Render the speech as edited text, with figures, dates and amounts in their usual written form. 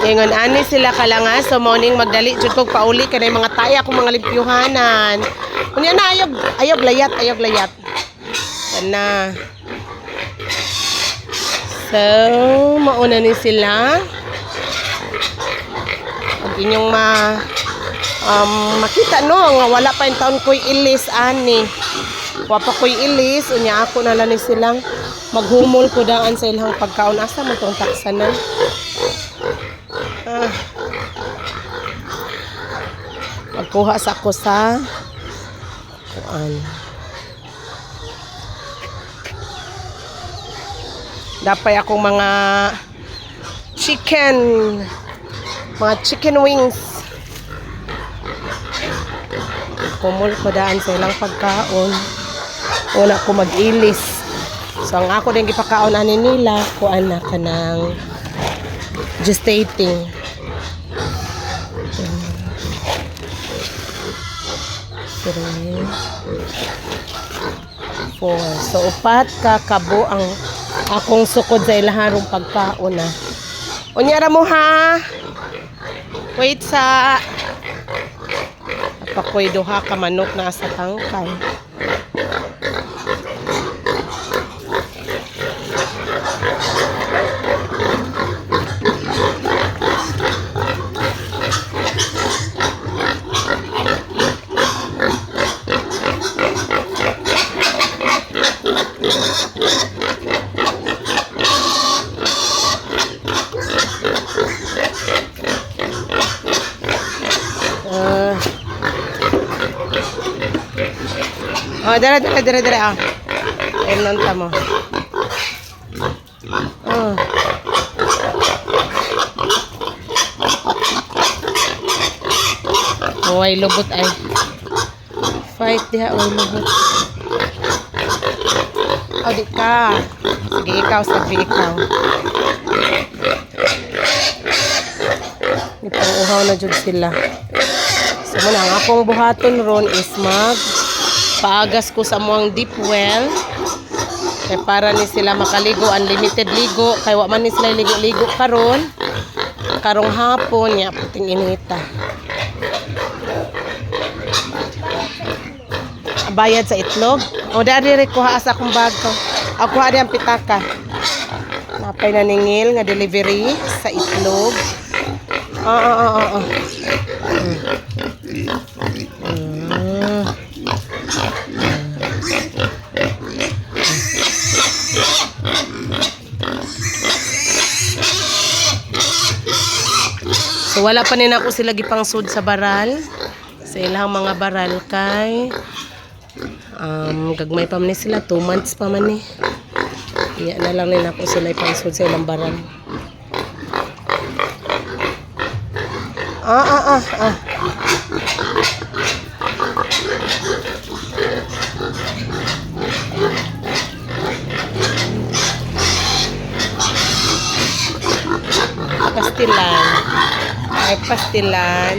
Ingon ani sila kalanga so morning magdali jud kog pauli kanay mga taya akong mga limpyuhanan. Unya na ayog layat. Na. So, mauna ni sila. Ang inyong makita no nga wala pa yung taon ko'y ilis ani. Wapa ko'y ilis unya ako na lang ni silang maghumol ko daan sa ilang pagkaon asa mo tong taksanan. Magkuha sa ako sa kuan. Dapay akong mga chicken wings. Kumul ko daan sa ilang pagkaon. Una ko mag-ilis. So ang ako din gipakaon ani nila kuan na kanang gestating. 3, 4. So upat ka kabo ang akong sukod sa ilaharong pagkaon na. Unyara mo ha. Wait sa pakoy duha ka manok na sa tangkay. Oh, dara. Ayun nanta mo. Oh. Way lubot ay. Fight diha way lubot. Oh, di ka. Sige, sabi ikaw. Ipang-uhaw na jud sila. So, muna, ang akong buhaton ron is paagas ko sa muang deep well kay para ni sila makaligo unlimited ligo kay wa man ni sila ligo-ligo karong hapon nya puting inita bayad sa itlog o dari kuha sa akong bag ko ako ari ang pitaka napay naningil nga delivery sa itlog So wala pa nina ako sila gipangsud sa baral. Sa ilang mga baral kay gagmay pa man sila 2 months pa man ni. Iya na lang nina ako sila ipangsud sa ilang baral. Pastilan. Ay, pastilan.